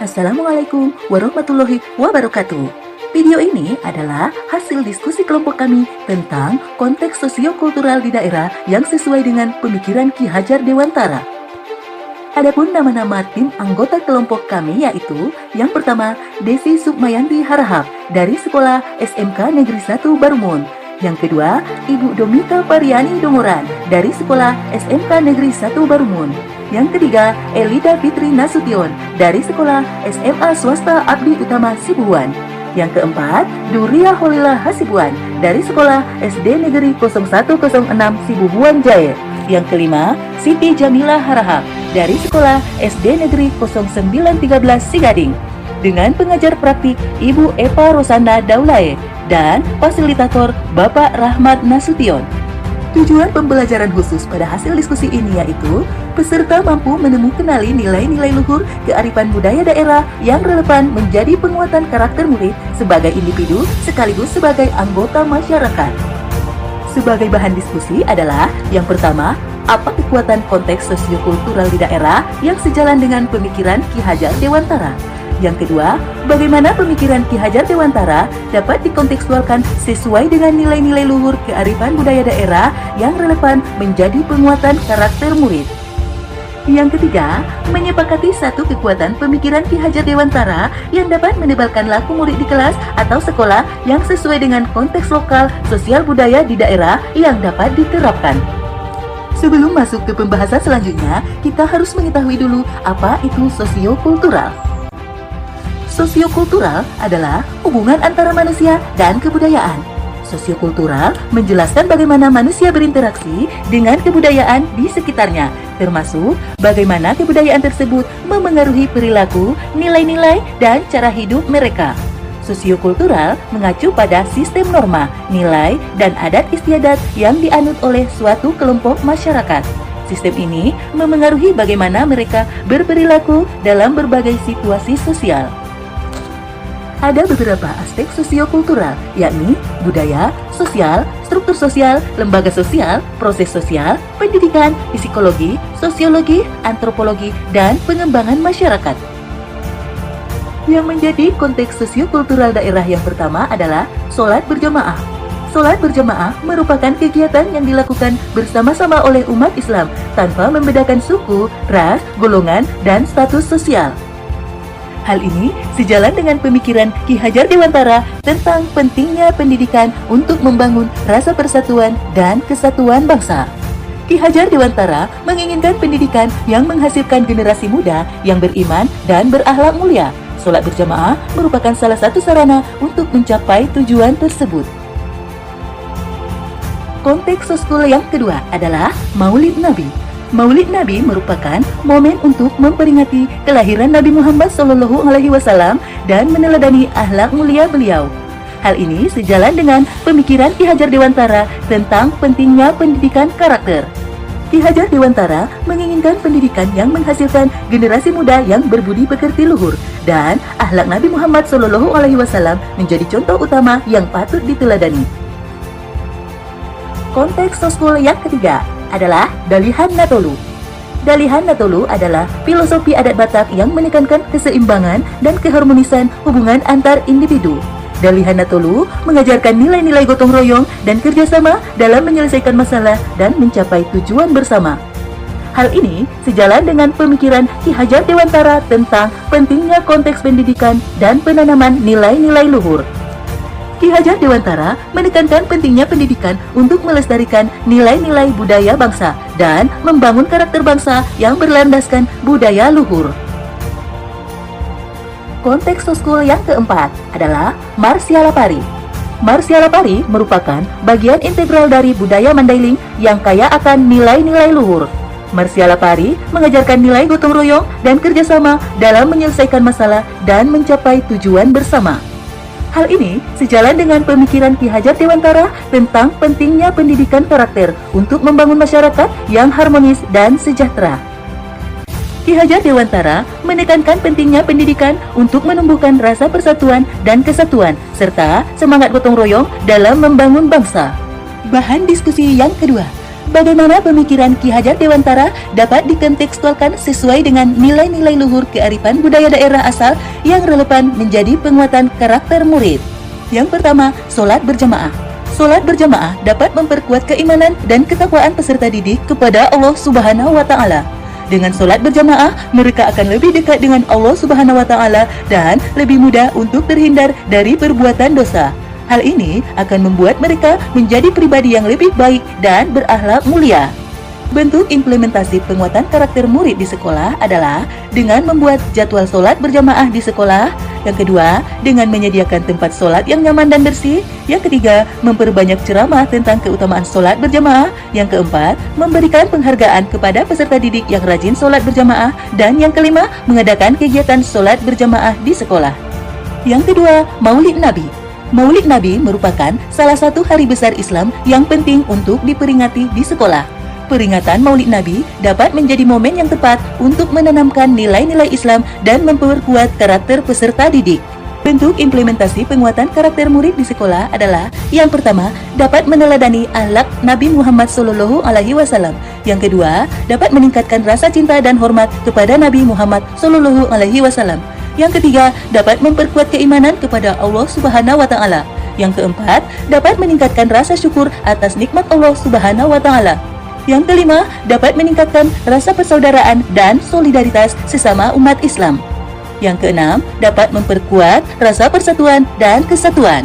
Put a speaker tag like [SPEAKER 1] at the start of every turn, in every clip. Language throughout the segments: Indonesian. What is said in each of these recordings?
[SPEAKER 1] Assalamualaikum warahmatullahi wabarakatuh. Video ini adalah hasil diskusi kelompok kami tentang konteks sosiokultural di daerah yang sesuai dengan pemikiran Ki Hajar Dewantara. Adapun nama-nama tim anggota kelompok kami yaitu yang pertama Desi Sukmayanti Harahap dari Sekolah SMK Negeri 1 Barumon. Yang kedua Ibu Domita Pariani Dongoran dari Sekolah SMK Negeri 1 Barumon. Yang ketiga Elida Fitri Nasution dari Sekolah SMA Swasta Abdi Utama Sibuhuan. Yang keempat Duria Holila Hasibuan dari Sekolah SD Negeri 0106 Sibuhuan Jaya. Yang kelima Siti Jamila Harahap dari Sekolah SD Negeri 0913 Sigading dengan pengajar praktik Ibu Eva Rosanda Daulae dan fasilitator Bapak Rahmat Nasution. Tujuan pembelajaran khusus pada hasil diskusi ini yaitu peserta mampu kenali nilai-nilai luhur kearifan budaya daerah yang relevan menjadi penguatan karakter murid sebagai individu sekaligus sebagai anggota masyarakat. Sebagai bahan diskusi adalah yang pertama, apa kekuatan konteks sosiokultural di daerah yang sejalan dengan pemikiran Ki Hajar Dewantara. Yang kedua, bagaimana pemikiran Ki Hajar Dewantara dapat dikontekstualkan sesuai dengan nilai-nilai luhur kearifan budaya daerah yang relevan menjadi penguatan karakter murid. Yang ketiga, menyepakati satu kekuatan pemikiran Ki Hajar Dewantara yang dapat menebalkan laku murid di kelas atau sekolah yang sesuai dengan konteks lokal sosial budaya di daerah yang dapat diterapkan. Sebelum masuk ke pembahasan selanjutnya, kita harus mengetahui dulu apa itu sosiokultural. Sosiokultural adalah hubungan antara manusia dan kebudayaan. Sosiokultural menjelaskan bagaimana manusia berinteraksi dengan kebudayaan di sekitarnya, termasuk bagaimana kebudayaan tersebut memengaruhi perilaku, nilai-nilai, dan cara hidup mereka. Sosiokultural mengacu pada sistem norma, nilai, dan adat istiadat yang dianut oleh suatu kelompok masyarakat. Sistem ini memengaruhi bagaimana mereka berperilaku dalam berbagai situasi sosial. Ada beberapa aspek sosiokultural, yakni budaya, sosial, struktur sosial, lembaga sosial, proses sosial, pendidikan, psikologi, sosiologi, antropologi, dan pengembangan masyarakat. Yang menjadi konteks sosiokultural daerah yang pertama adalah sholat berjamaah. Sholat berjamaah merupakan kegiatan yang dilakukan bersama-sama oleh umat Islam tanpa membedakan suku, ras, golongan, dan status sosial. Hal ini sejalan dengan pemikiran Ki Hajar Dewantara tentang pentingnya pendidikan untuk membangun rasa persatuan dan kesatuan bangsa. Ki Hajar Dewantara menginginkan pendidikan yang menghasilkan generasi muda yang beriman dan berakhlak mulia. Sholat berjamaah merupakan salah satu sarana untuk mencapai tujuan tersebut. Konteks soskul yang kedua adalah Maulid Nabi. Maulid Nabi merupakan momen untuk memperingati kelahiran Nabi Muhammad SAW dan meneladani akhlak mulia beliau. Hal ini sejalan dengan pemikiran Ki Hajar Dewantara tentang pentingnya pendidikan karakter. Ki Hajar Dewantara menginginkan pendidikan yang menghasilkan generasi muda yang berbudi pekerti luhur dan akhlak Nabi Muhammad SAW menjadi contoh utama yang patut diteladani. Konteks soskul yang ketiga adalah Dalihan Natolu. Dalihan Natolu adalah filosofi adat Batak yang menekankan keseimbangan dan keharmonisan hubungan antar individu. Dalihan Natolu mengajarkan nilai-nilai gotong royong dan kerjasama dalam menyelesaikan masalah dan mencapai tujuan bersama. Hal ini sejalan dengan pemikiran Ki Hajar Dewantara tentang pentingnya konteks pendidikan dan penanaman nilai-nilai luhur. Ki Hajar Dewantara menekankan pentingnya pendidikan untuk melestarikan nilai-nilai budaya bangsa dan membangun karakter bangsa yang berlandaskan budaya luhur. Konteks soskul yang keempat adalah Marsialapari. Marsialapari merupakan bagian integral dari budaya Mandailing yang kaya akan nilai-nilai luhur. Marsialapari mengajarkan nilai gotong royong dan kerjasama dalam menyelesaikan masalah dan mencapai tujuan bersama. Hal ini sejalan dengan pemikiran Ki Hajar Dewantara tentang pentingnya pendidikan karakter untuk membangun masyarakat yang harmonis dan sejahtera. Ki Hajar Dewantara menekankan pentingnya pendidikan untuk menumbuhkan rasa persatuan dan kesatuan, serta semangat gotong royong dalam membangun bangsa. Bahan diskusi yang kedua, bagaimana pemikiran Ki Hajar Dewantara dapat dikontekstualkan sesuai dengan nilai-nilai luhur kearifan budaya daerah asal yang relevan menjadi penguatan karakter murid. Yang pertama, sholat berjamaah. Sholat berjamaah dapat memperkuat keimanan dan ketakwaan peserta didik kepada Allah Subhanahu wa Ta'ala. Dengan sholat berjamaah, mereka akan lebih dekat dengan Allah Subhanahu wa Ta'ala dan lebih mudah untuk terhindar dari perbuatan dosa. Hal ini akan membuat mereka menjadi pribadi yang lebih baik dan berakhlak mulia. Bentuk implementasi penguatan karakter murid di sekolah adalah dengan membuat jadwal sholat berjamaah di sekolah. Yang kedua, dengan menyediakan tempat sholat yang nyaman dan bersih. Yang ketiga, memperbanyak ceramah tentang keutamaan sholat berjamaah. Yang keempat, memberikan penghargaan kepada peserta didik yang rajin sholat berjamaah. Dan yang kelima, mengadakan kegiatan sholat berjamaah di sekolah. Yang kedua, Maulid Nabi. Maulid Nabi merupakan salah satu hari besar Islam yang penting untuk diperingati di sekolah. Peringatan Maulid Nabi dapat menjadi momen yang tepat untuk menanamkan nilai-nilai Islam dan memperkuat karakter peserta didik. Bentuk implementasi penguatan karakter murid di sekolah adalah yang pertama, dapat meneladani akhlak Nabi Muhammad SAW. Yang kedua, dapat meningkatkan rasa cinta dan hormat kepada Nabi Muhammad SAW. Yang ketiga, dapat memperkuat keimanan kepada Allah Subhanahu wa Ta'ala. Yang keempat, dapat meningkatkan rasa syukur atas nikmat Allah Subhanahu wa Ta'ala. Yang kelima, dapat meningkatkan rasa persaudaraan dan solidaritas sesama umat Islam. Yang keenam, dapat memperkuat rasa persatuan dan kesatuan.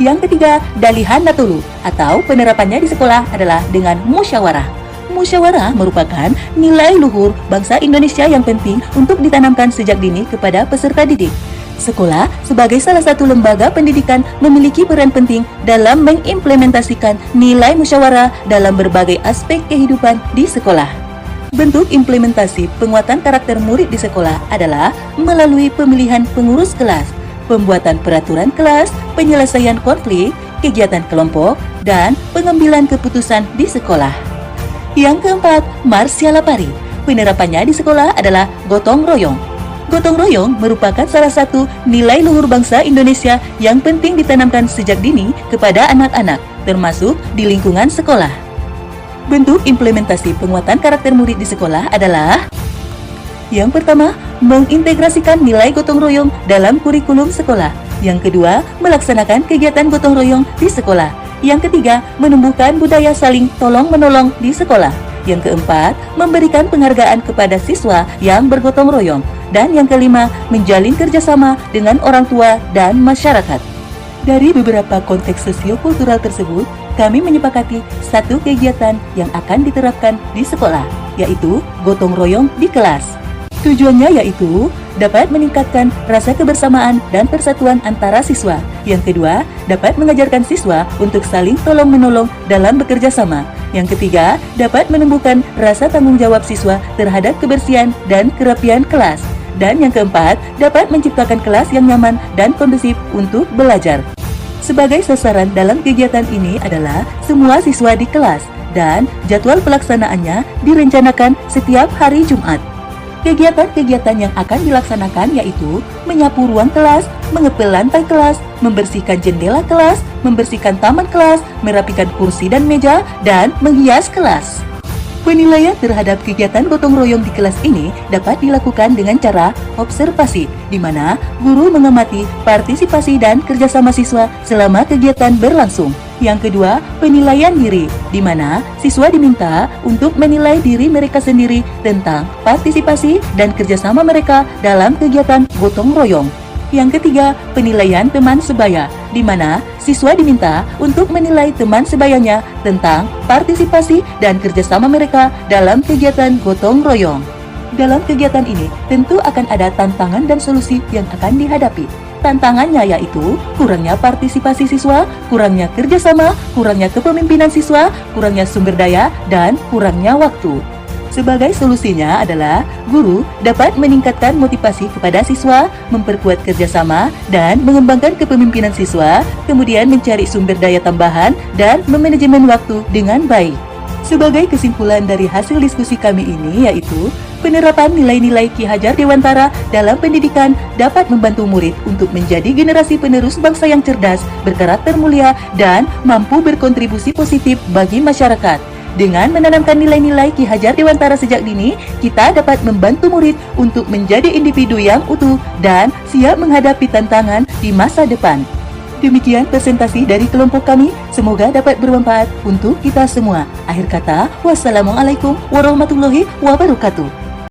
[SPEAKER 1] Yang ketiga, dalihan natulu atau penerapannya di sekolah adalah dengan musyawarah. Musyawarah merupakan nilai luhur bangsa Indonesia yang penting untuk ditanamkan sejak dini kepada peserta didik. Sekolah sebagai salah satu lembaga pendidikan memiliki peran penting dalam mengimplementasikan nilai musyawarah dalam berbagai aspek kehidupan di sekolah. Bentuk implementasi penguatan karakter murid di sekolah adalah melalui pemilihan pengurus kelas, pembuatan peraturan kelas, penyelesaian konflik, kegiatan kelompok, dan pengambilan keputusan di sekolah. Yang keempat, Marsyala Pari. Penerapannya di sekolah adalah gotong royong. Gotong royong merupakan salah satu nilai luhur bangsa Indonesia yang penting ditanamkan sejak dini kepada anak-anak, termasuk di lingkungan sekolah. Bentuk implementasi penguatan karakter murid di sekolah adalah yang pertama, mengintegrasikan nilai gotong royong dalam kurikulum sekolah. Yang kedua, melaksanakan kegiatan gotong royong di sekolah. Yang ketiga, menumbuhkan budaya saling tolong-menolong di sekolah. Yang keempat, memberikan penghargaan kepada siswa yang bergotong royong. Dan yang kelima, menjalin kerjasama dengan orang tua dan masyarakat. Dari beberapa konteks sosiokultural tersebut, kami menyepakati satu kegiatan yang akan diterapkan di sekolah, yaitu gotong royong di kelas. Tujuannya yaitu dapat meningkatkan rasa kebersamaan dan persatuan antara siswa. Yang kedua, dapat mengajarkan siswa untuk saling tolong-menolong dalam bekerja sama. Yang ketiga, dapat menumbuhkan rasa tanggung jawab siswa terhadap kebersihan dan kerapian kelas. Dan yang keempat, dapat menciptakan kelas yang nyaman dan kondusif untuk belajar. Sebagai sasaran dalam kegiatan ini adalah semua siswa di kelas, dan jadwal pelaksanaannya direncanakan setiap hari Jumat. Kegiatan-kegiatan yang akan dilaksanakan yaitu menyapu ruang kelas, mengepel lantai kelas, membersihkan jendela kelas, membersihkan taman kelas, merapikan kursi dan meja, dan menghias kelas. Penilaian terhadap kegiatan gotong royong di kelas ini dapat dilakukan dengan cara observasi, di mana guru mengamati partisipasi dan kerjasama siswa selama kegiatan berlangsung. Yang kedua, penilaian diri, di mana siswa diminta untuk menilai diri mereka sendiri tentang partisipasi dan kerjasama mereka dalam kegiatan gotong royong. Yang ketiga, penilaian teman sebaya, di mana siswa diminta untuk menilai teman sebayanya tentang partisipasi dan kerjasama mereka dalam kegiatan gotong royong. Dalam kegiatan ini, tentu akan ada tantangan dan solusi yang akan dihadapi. Tantangannya yaitu kurangnya partisipasi siswa, kurangnya kerjasama, kurangnya kepemimpinan siswa, kurangnya sumber daya, dan kurangnya waktu. Sebagai solusinya adalah guru dapat meningkatkan motivasi kepada siswa, memperkuat kerjasama, dan mengembangkan kepemimpinan siswa, kemudian mencari sumber daya tambahan dan memanajemen waktu dengan baik. Sebagai kesimpulan dari hasil diskusi kami ini yaitu, penerapan nilai-nilai Ki Hajar Dewantara dalam pendidikan dapat membantu murid untuk menjadi generasi penerus bangsa yang cerdas, berkarakter mulia, dan mampu berkontribusi positif bagi masyarakat. Dengan menanamkan nilai-nilai Ki Hajar Dewantara sejak dini, kita dapat membantu murid untuk menjadi individu yang utuh dan siap menghadapi tantangan di masa depan. Demikian presentasi dari kelompok kami, semoga dapat bermanfaat untuk kita semua. Akhir kata, wassalamualaikum warahmatullahi wabarakatuh.